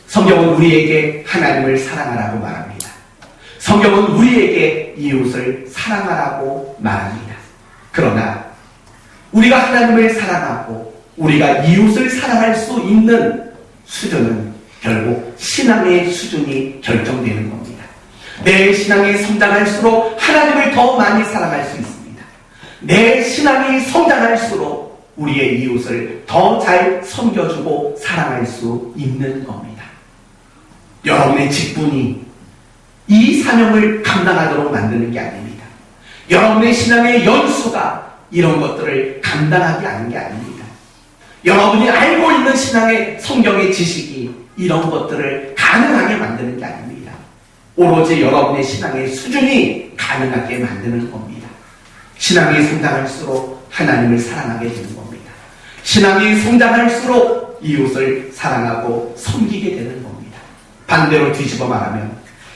성경은 우리에게 하나님을 사랑하라고 말합니다. 성경은 우리에게 이웃을 사랑하라고 말합니다. 그러나 우리가 하나님을 사랑하고 우리가 이웃을 사랑할 수 있는 수준은 결국 신앙의 수준이 결정되는 겁니다. 내 신앙이 성장할수록 하나님을 더 많이 사랑할 수 있습니다. 내 신앙이 성장할수록 우리의 이웃을 더 잘 섬겨주고 사랑할 수 있는 겁니다. 여러분의 직분이 이 사명을 감당하도록 만드는 게 아닙니다. 여러분의 신앙의 연수가 이런 것들을 감당하게 하는 게 아닙니다. 여러분이 알고 있는 신앙의 성경의 지식이 이런 것들을 가능하게 만드는 게 아닙니다. 오로지 여러분의 신앙의 수준이 가능하게 만드는 겁니다. 신앙이 성장할수록 하나님을 사랑하게 되는 겁니다. 신앙이 성장할수록 이웃을 사랑하고 섬기게 되는 겁니다. 반대로 뒤집어 말하면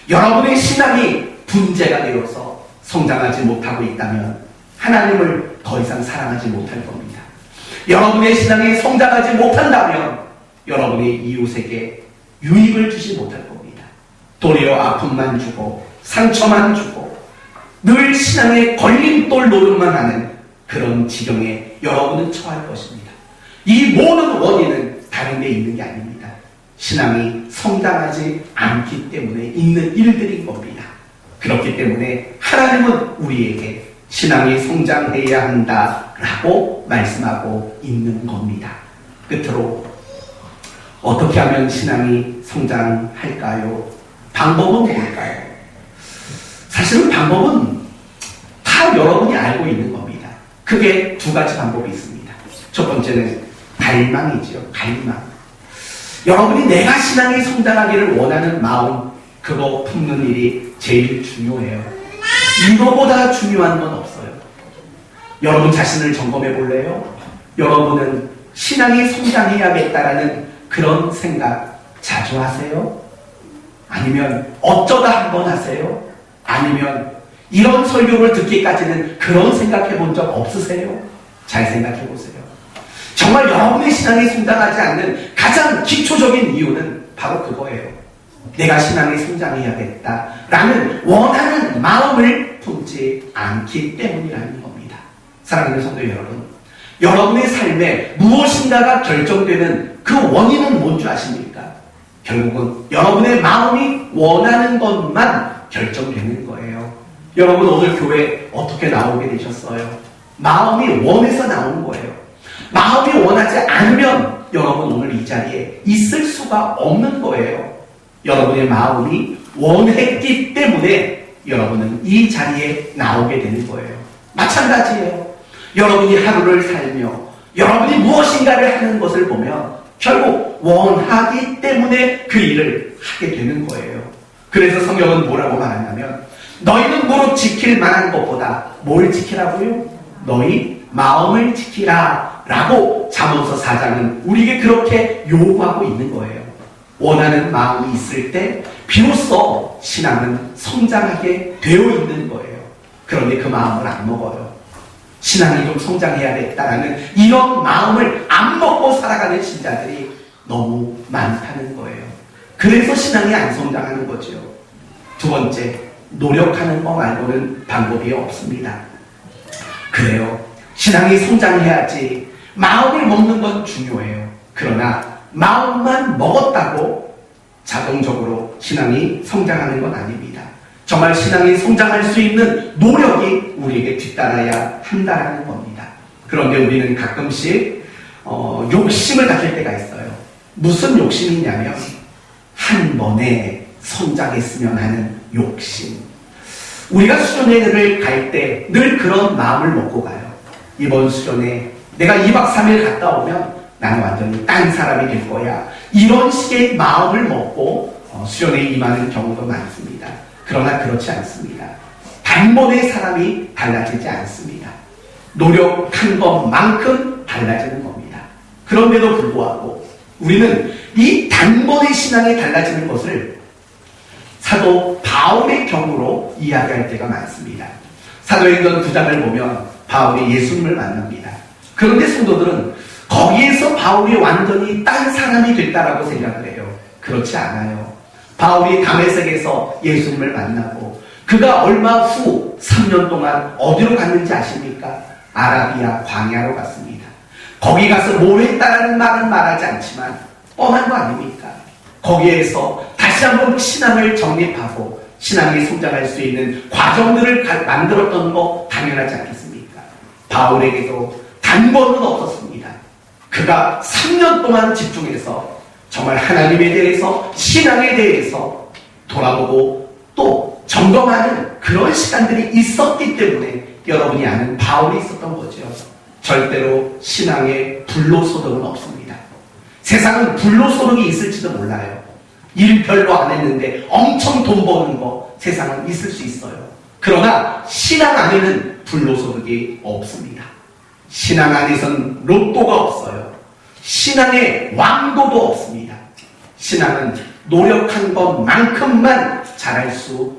여러분의 신앙이 분재가 되어서 성장하지 못하고 있다면 하나님을 더 이상 사랑하지 못할 겁니다. 여러분의 신앙이 성장하지 못한다면 여러분의 이웃에게 유익을 주지 못할 겁니다. 도리어 아픔만 주고 상처만 주고 늘 신앙의 걸림돌 노릇만 하는 그런 지경에 여러분은 처할 것입니다. 이 모든 원인은 다른 데 있는 게 아닙니다. 신앙이 성장하지 않기 때문에 있는 일들인 겁니다. 그렇기 때문에 하나님은 우리에게 신앙이 성장해야 한다라고 말씀하고 있는 겁니다. 끝으로 어떻게 하면 신앙이 성장할까요? 방법은 뭘까요? 사실은 방법은 다 여러분이 알고 있는 겁니다. 크게 두 가지 방법이 있습니다. 첫 번째는 갈망이지요. 갈망. 여러분이 내가 신앙이 성장하기를 원하는 마음, 그거 품는 일이 제일 중요해요. 이거보다 중요한 건 없어요. 여러분 자신을 점검해 볼래요? 여러분은 신앙이 성장해야겠다라는 그런 생각 자주 하세요? 아니면 어쩌다 한번 하세요? 아니면 이런 설교를 듣기까지는 그런 생각해 본 적 없으세요? 잘 생각해 보세요. 정말 여러분의 신앙이 성장하지 않는 가장 기초적인 이유는 바로 그거예요. 내가 신앙이 성장해야겠다라는 원하는 마음을 품지 않기 때문이라는 겁니다. 사랑하는 성도 여러분, 여러분의 삶에 무엇인가가 결정되는 그 원인은 뭔지 아십니까? 결국은 여러분의 마음이 원하는 것만 결정되는 거예요. 여러분 오늘 교회 어떻게 나오게 되셨어요? 마음이 원해서 나오는 거예요. 마음이 원하지 않으면 여러분 오늘 이 자리에 있을 수가 없는 거예요. 여러분의 마음이 원했기 때문에 여러분은 이 자리에 나오게 되는 거예요. 마찬가지예요. 여러분이 하루를 살며 여러분이 무엇인가를 하는 것을 보면 결국 원하기 때문에 그 일을 하게 되는 거예요. 그래서 성경은 뭐라고 말하냐면 너희는 무릇 지킬 만한 것보다 뭘 지키라고요? 너희 마음을 지키라 라고 잠언서 4장은 우리에게 그렇게 요구하고 있는 거예요. 원하는 마음이 있을 때 비로소 신앙은 성장하게 되어 있는 거예요. 그런데 그 마음을 안 먹어요. 신앙이 좀 성장해야겠다라는 이런 마음을 안 먹고 살아가는 신자들이 너무 많다는 거예요. 그래서 신앙이 안 성장하는 거죠. 두 번째, 노력하는 거 말고는 방법이 없습니다. 그래요. 신앙이 성장해야지 마음을 먹는 건 중요해요. 그러나 마음만 먹었다고 자동적으로 신앙이 성장하는 건 아닙니다. 정말 신앙이 성장할 수 있는 노력이 우리에게 뒤따라야 한다는 겁니다. 그런데 우리는 가끔씩 욕심을 가질 때가 있어요. 무슨 욕심이냐면 한 번에 성장했으면 하는 욕심. 우리가 수련회를 갈 때 늘 그런 마음을 먹고 가요. 이번 수련회 내가 2박 3일 갔다 오면 나는 완전히 딴 사람이 될 거야. 이런 식의 마음을 먹고 수련회에 임하는 경우도 많습니다. 그러나 그렇지 않습니다. 단번에 사람이 달라지지 않습니다. 노력한 것만큼 달라지는 겁니다. 그런데도 불구하고 우리는 이 단번에 신앙이 달라지는 것을 사도 바울의 경우로 이야기할 때가 많습니다. 사도행전 9장을 보면 바울이 예수님을 만납니다. 그런데 성도들은 거기에서 바울이 완전히 딴 사람이 됐다라고 생각을 해요. 그렇지 않아요. 바울이 다메섹에서 예수님을 만나고 그가 얼마 후 3년 동안 어디로 갔는지 아십니까? 아라비아 광야로 갔습니다. 거기 가서 뭘 했다라는 말은 말하지 않지만 뻔한 거 아닙니까? 거기에서 다시 한번 신앙을 정립하고 신앙이 성장할 수 있는 과정들을 만들었던 거 당연하지 않겠습니까? 바울에게도 단번은 없었습니다. 그가 3년 동안 집중해서 정말 하나님에 대해서 신앙에 대해서 돌아보고 또 점검하는 그런 시간들이 있었기 때문에 여러분이 아는 바울이 있었던 거죠. 절대로 신앙에 불로소득은 없습니다. 세상은 불로소득이 있을지도 몰라요. 일 별로 안 했는데 엄청 돈 버는 거 세상은 있을 수 있어요. 그러나 신앙 안에는 불로소득이 없습니다. 신앙 안에서는 로또가 없어요. 신앙의 왕도도 없습니다. 신앙은 노력한 것만큼만 잘할 수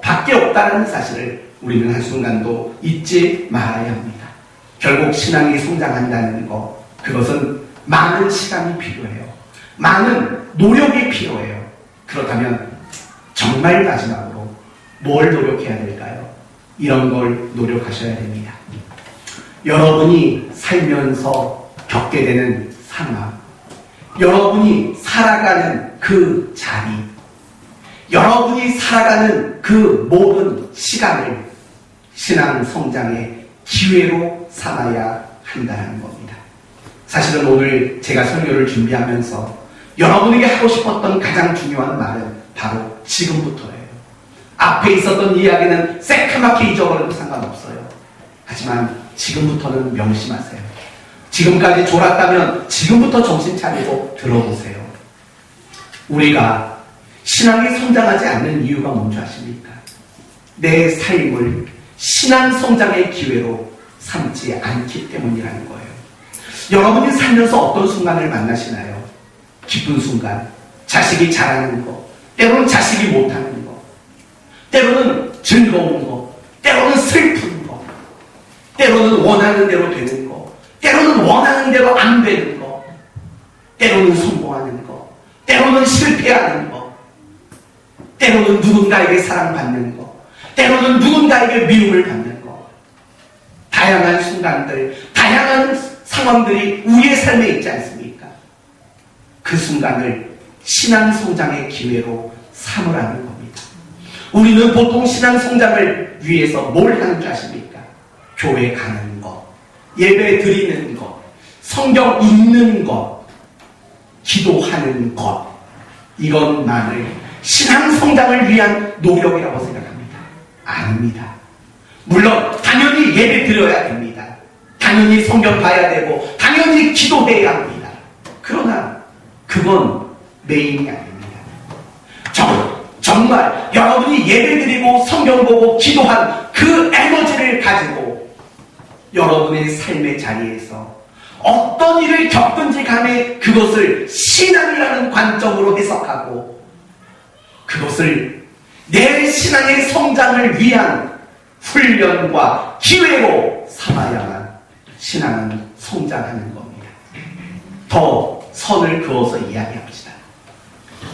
밖에 없다는 사실을 우리는 한순간도 잊지 말아야 합니다. 결국 신앙이 성장한다는 것, 그것은 많은 시간이 필요해요. 많은 노력이 필요해요. 그렇다면 정말 마지막으로 뭘 노력해야 될까요? 이런 걸 노력하셔야 됩니다. 여러분이 살면서 겪게 되는 상황, 여러분이 살아가는 그 자리, 여러분이 살아가는 그 모든 시간을 신앙 성장의 기회로 삼아야 한다는 겁니다. 사실은 오늘 제가 설교를 준비하면서 여러분에게 하고 싶었던 가장 중요한 말은 바로 지금부터예요. 앞에 있었던 이야기는 새카맣게 잊어버려도 상관없어요. 하지만 지금부터는 명심하세요. 지금까지 졸았다면 지금부터 정신 차리고 들어보세요. 우리가 신앙이 성장하지 않는 이유가 뭔지 아십니까? 내 삶을 신앙 성장의 기회로 삼지 않기 때문이라는 거예요. 여러분이 살면서 어떤 순간을 만나시나요? 기쁜 순간, 자식이 잘하는 거, 때로는 자식이 못하는 거, 때로는 즐거운 거, 때로는 슬픈 거, 때로는 원하는 대로 되는 거, 때로는 원하는 대로 안 되는 거, 때로는 성공하는 거, 때로는 실패하는 거, 때로는 누군가에게 사랑받는 거, 때로는 누군가에게 미움을 받는 거. 다양한 순간들, 다양한 상황들이 우리의 삶에 있지 않습니까? 그 순간을 신앙 성장의 기회로 삼으라는 겁니다. 우리는 보통 신앙 성장을 위해서 뭘 하는 줄 아십니까? 교회 가는 것, 예배 드리는 것, 성경 읽는 것, 기도하는 것, 이것만을 신앙 성장을 위한 노력이라고 생각합니다. 아닙니다. 물론 당연히 예배 드려야 됩니다. 당연히 성경 봐야 되고 당연히 기도해야 합니다. 그러나 그건 메인이 아닙니다. 정말 여러분이 예배드리고 성경 보고 기도한 그 에너지를 가지고 여러분의 삶의 자리에서 어떤 일을 겪든지 간에 그것을 신앙이라는 관점으로 해석하고 그것을 내 신앙의 성장을 위한 훈련과 기회로 삼아야만 신앙은 성장하는 겁니다. 더 선을 그어서 이야기합시다.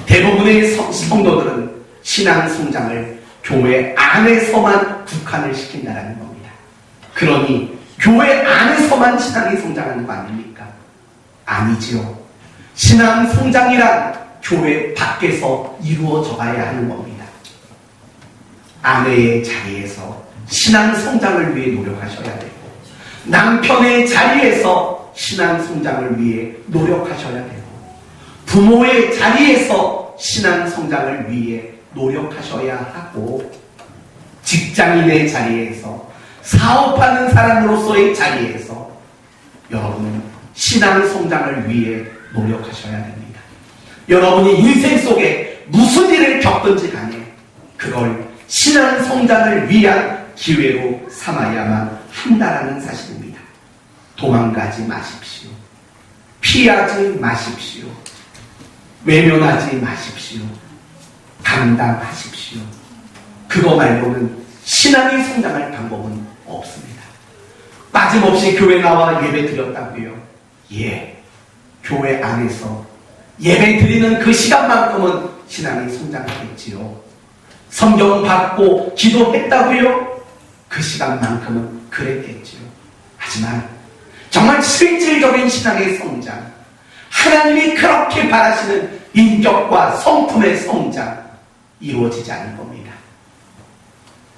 대부분의 성도들은 신앙 성장을 교회 안에서만 국한을 시킨다는 겁니다. 그러니 교회 안에서만 신앙이 성장하는 거 아닙니까? 아니지요. 신앙 성장이란 교회 밖에서 이루어져 가야 하는 겁니다. 아내의 자리에서 신앙 성장을 위해 노력하셔야 되고 남편의 자리에서 신앙 성장을 위해 노력하셔야 되고 부모의 자리에서 신앙 성장을 위해 노력하셔야 하고 직장인의 자리에서 사업하는 사람으로서의 자리에서 여러분은 신앙 성장을 위해 노력하셔야 됩니다. 여러분이 인생 속에 무슨 일을 겪든지 간에 그걸 신앙 성장을 위한 기회로 삼아야만 한다라는 사실입니다. 도망가지 마십시오. 피하지 마십시오. 외면하지 마십시오. 감당하십시오. 그거 말고는 신앙이 성장할 방법은 없습니다. 빠짐없이 교회 나와 예배 드렸다고요? 예. 교회 안에서 예배 드리는 그 시간만큼은 신앙이 성장하겠지요. 성경 받고 기도했다고요? 그 시간만큼은 그랬겠지요. 하지만 정말 실질적인 신앙의 성장, 하나님이 그렇게 바라시는 인격과 성품의 성장 이루어지지 않을 겁니다.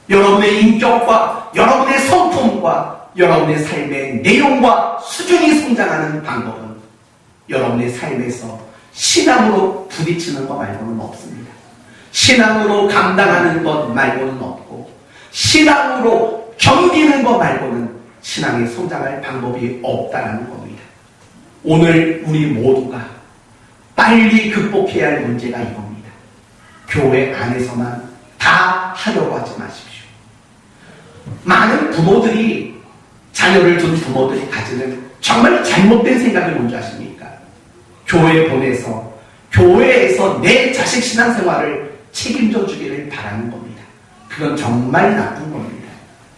여러분의 인격과 여러분의 성품과 여러분의 삶의 내용과 수준이 성장하는 방법은 여러분의 삶에서 신앙으로 부딪히는 것 말고는 없습니다. 신앙으로 감당하는 것 말고는 없고 신앙으로 견디는 것 말고는 신앙이 성장할 방법이 없다는 겁니다. 오늘 우리 모두가 빨리 극복해야 할 문제가 이겁니다. 교회 안에서만 다 하려고 하지 마십시오. 많은 부모들이 자녀를 둔 부모들이 가지는 정말 잘못된 생각이 뭔지 아십니까? 교회 보내서 교회에서 내 자식 신앙생활을 책임져 주기를 바라는 겁니다. 그건 정말 나쁜 겁니다.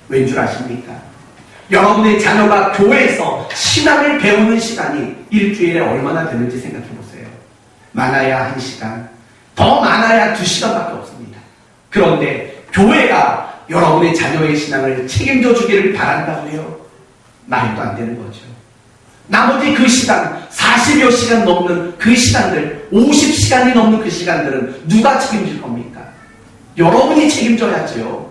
왠 줄 아십니까? 여러분의 자녀가 교회에서 신앙을 배우는 시간이 일주일에 얼마나 되는지 생각해 보세요. 많아야 1시간, 더 많아야 2시간밖에 없습니다. 그런데 교회가 여러분의 자녀의 신앙을 책임져 주기를 바란다고요? 말도 안 되는 거죠. 나머지 그 시간, 40여 시간 넘는 그 시간들, 50시간이 넘는 그 시간들은 누가 책임질 겁니까? 여러분이 책임져야죠.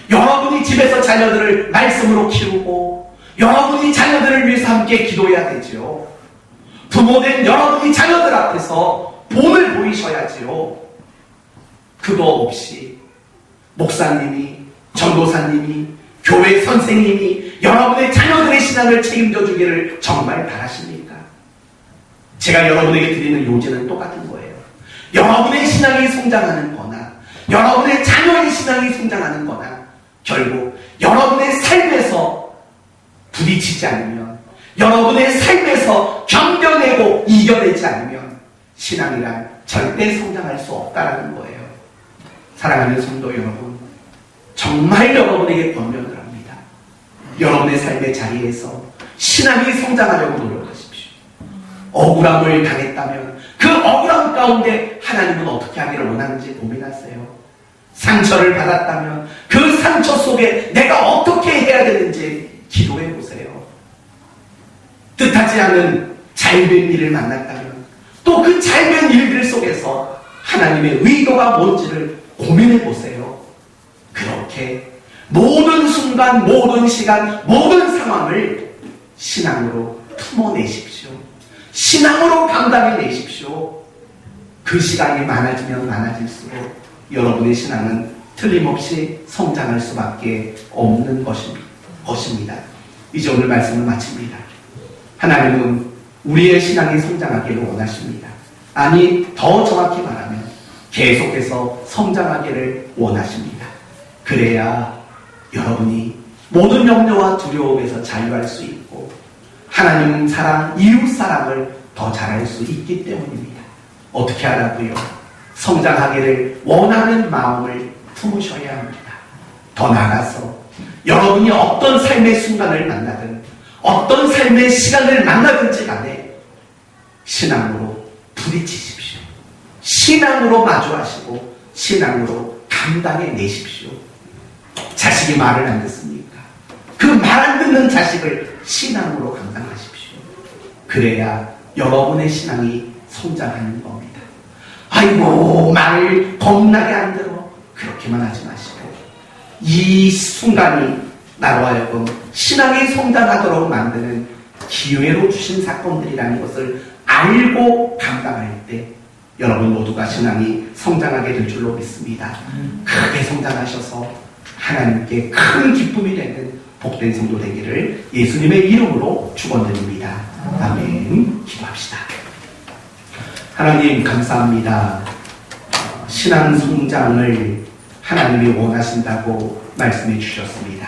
여러분이 집에서 자녀들을 말씀으로 키우고 여러분이 자녀들을 위해서 함께 기도해야 되죠. 부모된 여러분이 자녀들 앞에서 본을 보이셔야지요. 그거 없이 목사님이, 전도사님이, 교회 선생님이 여러분의 자녀들의 신앙을 책임져 주기를 정말 바라십니까? 제가 여러분에게 드리는 요지는 똑같은 거예요. 여러분의 신앙이 성장하는 거나 여러분의 자녀의 신앙이 성장하는 거나 결국 여러분의 삶에서 부딪히지 않으면 여러분의 삶에서 견뎌내고 이겨내지 않으면 신앙이란 절대 성장할 수 없다는 거예요. 사랑하는 성도 여러분, 정말 여러분에게 권면을 합니다. 여러분의 삶의 자리에서 신앙이 성장하려고 노력하십시오. 억울함을 당했다면 그 억울함 가운데 하나님은 어떻게 하기를 원하는지 고민하세요. 상처를 받았다면 그 상처 속에 내가 어떻게 해야 되는지 기도해 보세요. 뜻하지 않은 잘된 일을 만났다면 또 그 잘된 일들 속에서 하나님의 의도가 뭔지를 고민해 보세요. 어떻게 모든 순간, 모든 시간, 모든 상황을 신앙으로 품어내십시오. 신앙으로 감당해내십시오. 그 시간이 많아지면 많아질수록 여러분의 신앙은 틀림없이 성장할 수밖에 없는 것입니다. 이제 오늘 말씀을 마칩니다. 하나님은 우리의 신앙이 성장하기를 원하십니다. 아니, 더 정확히 말하면 계속해서 성장하기를 원하십니다. 그래야 여러분이 모든 염려와 두려움에서 자유할 수 있고 하나님 사랑, 이웃 사랑을 더 잘할 수 있기 때문입니다. 어떻게 하라고요? 성장하기를 원하는 마음을 품으셔야 합니다. 더 나아가서 여러분이 어떤 삶의 순간을 만나든 어떤 삶의 시간을 만나든지 간에 신앙으로 부딪히십시오. 신앙으로 마주하시고 신앙으로 감당해내십시오. 자식이 말을 안 듣습니까? 그 말 안 듣는 자식을 신앙으로 감당하십시오. 그래야 여러분의 신앙이 성장하는 겁니다. 아이고, 말 겁나게 안 들어. 그렇게만 하지 마시고 이 순간이 나로 하여금 신앙이 성장하도록 만드는 기회로 주신 사건들이라는 것을 알고 감당할 때 여러분 모두가 신앙이 성장하게 될 줄로 믿습니다. 크게 성장하셔서 하나님께 큰 기쁨이 되는 복된 성도 되기를 예수님의 이름으로 축원드립니다. 아멘. 기도합시다. 하나님 감사합니다. 신앙 성장을 하나님이 원하신다고 말씀해 주셨습니다.